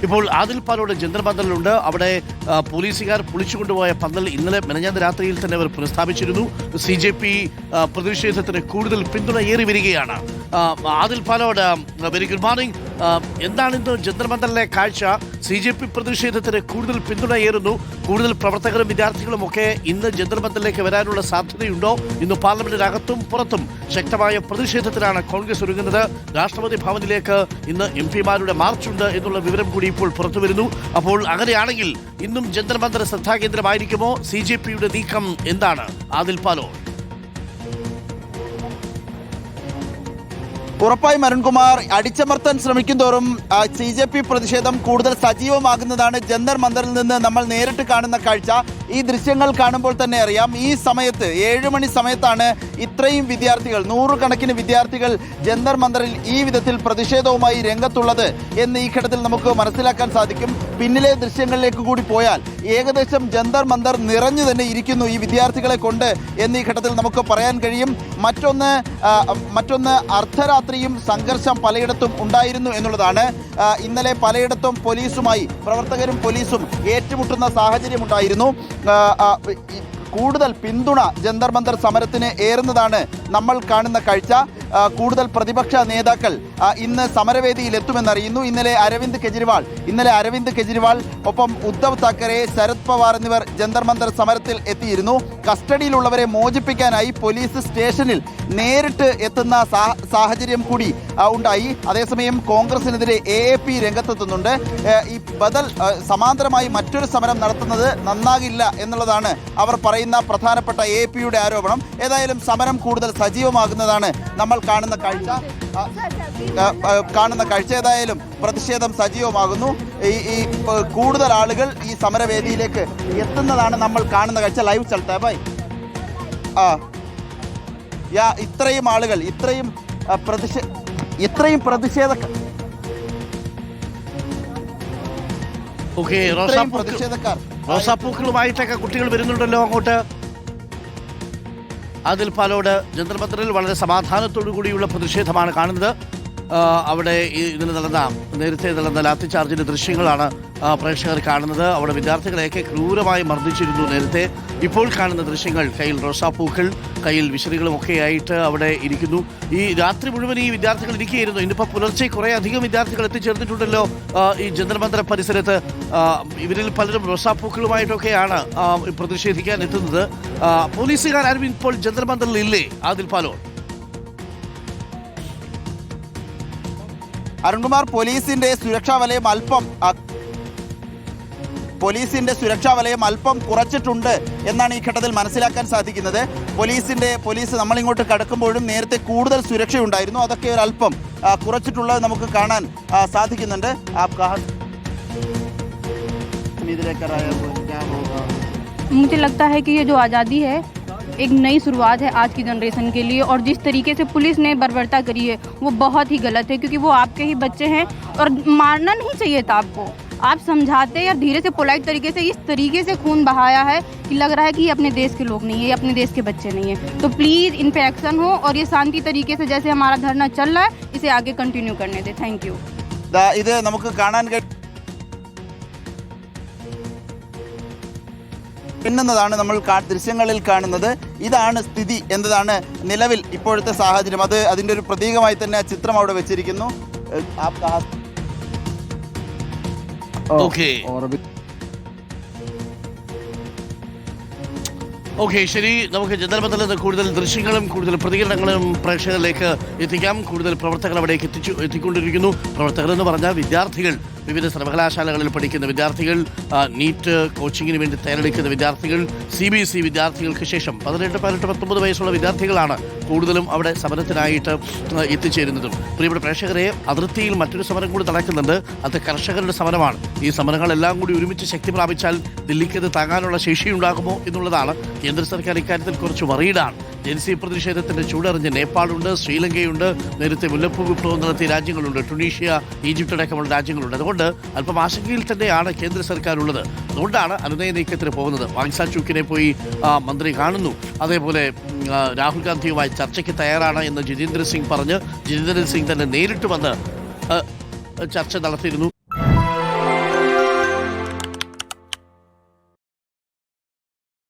ഇപ്പോൾ ആദിൽ പാലോട് ജന്തർ മന്ദറിലുണ്ട്. അവിടെ പോലീസുകാർ പൊളിച്ചുകൊണ്ടുപോയ പന്തൽ ഇന്നലെ മെനഞ്ഞാന്ന് രാത്രിയിൽ തന്നെ അവർ പുനഃസ്ഥാപിച്ചിരുന്നു. CJP പ്രതിഷേധത്തിന് കൂടുതൽ പിന്തുണ ഏറി വരികയാണ്. Adil Palode, very good morning. എന്താണ് ഇന്ന് ജന്തർ മന്ദറിലെ കാഴ്ച? CJP പ്രതിഷേധത്തിന് കൂടുതൽ പിന്തുണ ഏറുന്നു. കൂടുതൽ പ്രവർത്തകരും വിദ്യാർത്ഥികളും ഒക്കെ ഇന്ന് ജന്തർ മന്ദറിലേക്ക് വരാനുള്ള സാധ്യതയുണ്ടോ? ഇന്ന് പാർലമെന്റിനകത്തും പുറത്തും ശക്തമായ പ്രതിഷേധത്തിലാണ് കോൺഗ്രസ് ഒരുങ്ങുന്നത്. രാഷ്ട്രപതി ഭവനിലേക്ക് ഇന്ന് MP-മാരുടെ മാർച്ചുണ്ട് എന്നുള്ള വിവരം കൂടി ഇപ്പോൾ പുറത്തു വരുന്നു. അപ്പോൾ അങ്ങനെയാണെങ്കിൽ ഇന്നും ജന്തർ മന്ദർ ശ്രദ്ധാകേന്ദ്രമായിരിക്കുമോ? CJP-യുടെ നീക്കം എന്താണ്? ആദിൽ പാലോട്. ഉറപ്പായും അരുൺകുമാർ, അടിച്ചമർത്താൻ ശ്രമിക്കും തോറും CJP പ്രതിഷേധം കൂടുതൽ സജീവമാകുന്നതാണ് ജന്തർ മന്ദറിൽ നിന്ന് നമ്മൾ നേരിട്ട് കാണുന്ന കാഴ്ച. ഈ ദൃശ്യങ്ങൾ കാണുമ്പോൾ തന്നെ അറിയാം, ഈ സമയത്ത് 7 മണി സമയത്താണ് ഇത്രയും വിദ്യാർത്ഥികൾ, നൂറുകണക്കിന് വിദ്യാർത്ഥികൾ ജന്തർ മന്ദറിൽ ഈ വിധത്തിൽ പ്രതിഷേധവുമായി രംഗത്തുള്ളത് എന്ന് ഈ ഘട്ടത്തിൽ നമുക്ക് മനസ്സിലാക്കാൻ സാധിക്കും. പിന്നിലെ ദൃശ്യങ്ങളിലേക്ക് കൂടി പോയാൽ ഏകദേശം ജന്തർ മന്ദർ നിറഞ്ഞു തന്നെ ഇരിക്കുന്നു ഈ വിദ്യാർത്ഥികളെ കൊണ്ട് എന്ന് ഈ ഘട്ടത്തിൽ നമുക്ക് പറയാൻ കഴിയും. മറ്റൊന്ന് അർദ്ധരാത്രിയും സംഘർഷം പലയിടത്തും ഉണ്ടായിരുന്നു എന്നുള്ളതാണ്. ഇന്നലെ പലയിടത്തും പ്രവർത്തകരും പോലീസും ഏറ്റുമുട്ടുന്ന സാഹചര്യമുണ്ടായിരുന്നു. കൂടുതൽ പിന്തുണ ജന്തർ മന്ദർ സമരത്തിന് ഏറുന്നതാണ് നമ്മൾ കാണുന്ന കാഴ്ച. കൂടുതൽ പ്രതിപക്ഷ നേതാക്കൾ ഇന്ന് സമരവേദിയിൽ എത്തുമെന്നറിയുന്നു. ഇന്നലെ അരവിന്ദ് കെജ്രിവാൾ ഒപ്പം ഉദ്ധവ് താക്കറെ, ശരത് പവാർ എന്നിവർ ജന്തർ മന്ദർ സമരത്തിൽ എത്തിയിരുന്നു. കസ്റ്റഡിയിലുള്ളവരെ മോചിപ്പിക്കാനായി പോലീസ് സ്റ്റേഷനിൽ നേരിട്ട് എത്തുന്ന സാഹചര്യം കൂടി ഉണ്ടായി. അതേസമയം കോൺഗ്രസിനെതിരെ AAP രംഗത്തെത്തുന്നുണ്ട്. ഈ സമാന്തരമായി മറ്റൊരു സമരം നടത്തുന്നത് നന്നാകില്ല എന്നുള്ളതാണ് അവർ പറയുന്ന പ്രധാനപ്പെട്ട AAP-യുടെ ആരോപണം. ഏതായാലും സമരം കൂടുതൽ സജീവമാകുന്നതാണ് നമ്മൾ കാണുന്ന കാഴ്ച. ഏതായാലും പ്രതിഷേധം സജീവമാകുന്നു. ഈ കൂടുതൽ ആളുകൾ ഈ സമരവേദിയിലേക്ക് എത്തുന്നതാണ് നമ്മൾ കാണുന്ന കാഴ്ച. ലൈവ് ചലത്താ ഭായ്. ഇത്രയും ആളുകൾ, ഇത്രയും പ്രതിഷേധക്കാർ. റോസാപ്പൂക്കളുമായിട്ടൊക്കെ കുട്ടികൾ വരുന്നുണ്ടല്ലോ അങ്ങോട്ട്. ആദിൽ പാലോട് ജന്തർ മന്ദറിൽ വളരെ സമാധാനത്തോടു കൂടിയുള്ള പ്രതിഷേധമാണ് കാണുന്നത്. അവിടെ നേരത്തെ നടന്ന ലാത്തിചാർജിന്റെ ദൃശ്യങ്ങളാണ് പ്രേക്ഷകർ കാണുന്നത്. അവിടെ വിദ്യാർത്ഥികളെയൊക്കെ ക്രൂരമായി മർദ്ദിച്ചിരുന്നു നേരത്തെ. ഇപ്പോൾ കാണുന്ന ദൃശ്യങ്ങൾ കയ്യിൽ റോസാപ്പൂക്കൾ, കയ്യിൽ വിശറികളുമൊക്കെ ആയിട്ട് അവിടെ ഇരിക്കുന്നു. ഈ രാത്രി മുഴുവൻ ഈ വിദ്യാർത്ഥികൾ ഇരിക്കുകയായിരുന്നു. ഇന്നിപ്പോൾ പുലർച്ചെ കുറേ അധികം വിദ്യാർത്ഥികൾ എത്തിച്ചേർന്നിട്ടുണ്ടല്ലോ ഈ ജന്തർ മന്ദർ പരിസരത്ത്. ഇവരിൽ പലരും റോസാപ്പൂക്കളുമായിട്ടൊക്കെയാണ് പ്രതിഷേധിക്കാൻ എത്തുന്നത്. പോലീസുകാരും ഇപ്പോൾ ജന്തർ മന്ദറിൽ ഇല്ലേ ആദിൽ പാലോട്? അരുൺകുമാർ, പോലീസിന്റെ സുരക്ഷാ വലയം അല്പം കുറച്ചിട്ടുണ്ട് എന്നാണ് ഈ ഘട്ടത്തിൽ മനസ്സിലാക്കാൻ സാധിക്കുന്നത്. പോലീസ് നമ്മളിങ്ങോട്ട് കടക്കുമ്പോഴും നേരത്തെ കൂടുതൽ സുരക്ഷയുണ്ടായിരുന്നു. അതൊക്കെ ഒരു അല്പം കുറച്ചിട്ടുള്ളത് നമുക്ക് കാണാൻ സാധിക്കുന്നുണ്ട്. मुझे लगता है कि ये जो आज़ादी है एक नई शुरुआत है आज की जनरेशन के लिए, और जिस तरीके से पुलिस ने बर्बरता करी है वो बहुत ही गलत है, क्योंकि वो आपके ही बच्चे हैं और मारना नहीं चाहिए था आपको. आप समझाते या धीरे से पोलाइट तरीके से इस तरीके से खून बहाया है कि लग रहा है कि ये अपने देश के लोग नहीं है, ये अपने देश के बच्चे नहीं है. तो प्लीज़ इन पे एक्शन हो और ये शांति तरीके से जैसे हमारा धरना चल रहा है इसे आगे कंटिन्यू करने दें. Thank you. ഇത് നമുക്ക് കാണാൻ പിന്നുന്നതാണ് നമ്മൾ ദൃശ്യങ്ങളിൽ കാണുന്നത്. ഇതാണ് സ്ഥിതി എന്നതാണ് നിലവിൽ ഇപ്പോഴത്തെ സാഹചര്യം. അതിൻ്റെ ഒരു പ്രതീകമായി തന്നെ ചിത്രം അവിടെ വെച്ചിരിക്കുന്നു. ഓക്കെ, ശരി. നമുക്ക് ജന്തർ മന്ദറിൽ നിന്ന് കൂടുതൽ ദൃശ്യങ്ങളും കൂടുതൽ പ്രതികരണങ്ങളും പ്രേക്ഷകരിലേക്ക് എത്തിക്കാം. കൂടുതൽ പ്രവർത്തകർ അവിടേക്ക് എത്തിക്കൊണ്ടിരിക്കുന്നു. പ്രവർത്തകർ എന്ന് പറഞ്ഞാൽ വിദ്യാർത്ഥികൾ, വിവിധ സർവകലാശാലകളിൽ പഠിക്കുന്ന വിദ്യാർത്ഥികൾ, നീറ്റ് കോച്ചിങ്ങിന് വേണ്ടി തയ്യാറെടുക്കുന്ന വിദ്യാർത്ഥികൾ, CBSE വിദ്യാർത്ഥികൾക്ക് ശേഷം 18, 19 വയസ്സുള്ള വിദ്യാർത്ഥികളാണ് കൂടുതലും അവിടെ സമരത്തിനായിട്ട് എത്തിച്ചേരുന്നതും. പ്രിയപ്പെട്ട പ്രേക്ഷകരെ, അതിർത്തിയിൽ മറ്റൊരു സമരം കൂടി നടക്കുന്നുണ്ട്. അത് കർഷകരുടെ സമരമാണ്. ഈ സമരങ്ങളെല്ലാം കൂടി ഒരുമിച്ച് ശക്തി പ്രാപിച്ചാൽ ദില്ലിക്കത് താങ്ങാനുള്ള ശേഷിയുണ്ടാകുമോ എന്നുള്ളതാണ്. കേന്ദ്ര സർക്കാർ ഇക്കാര്യത്തിൽ കുറച്ച് വറീഡാണ്. ജൻസി പ്രതിഷേധത്തിന്റെ ചൂടറിഞ്ഞ് നേപ്പാളുണ്ട്, ശ്രീലങ്കയുണ്ട്, നേരത്തെ മുല്ലപ്പൂ വിപ്ലവം നടത്തിയ രാജ്യങ്ങളുണ്ട്, ടുണീഷ്യ, ഈജിപ്റ്റ് അടക്കമുള്ള രാജ്യങ്ങളുണ്ട്. അതുകൊണ്ട് അല്പം ആശങ്കയിൽ തന്നെയാണ് കേന്ദ്ര സർക്കാർ ഉള്ളത്. അതുകൊണ്ടാണ് അനുനയ നീക്കത്തിന് പോകുന്നത്. വാങ്സാ ചൂക്കിനെ പോയി മന്ത്രി കാണുന്നു. അതേപോലെ രാഹുൽ ഗാന്ധിയുമായി ചർച്ചയ്ക്ക് തയ്യാറാണ് എന്ന് ജിതേന്ദ്ര സിംഗ് പറഞ്ഞ് ജിതേന്ദ്ര സിംഗ് തന്നെ നേരിട്ട് വന്ന് ചർച്ച നടത്തിയിരുന്നു.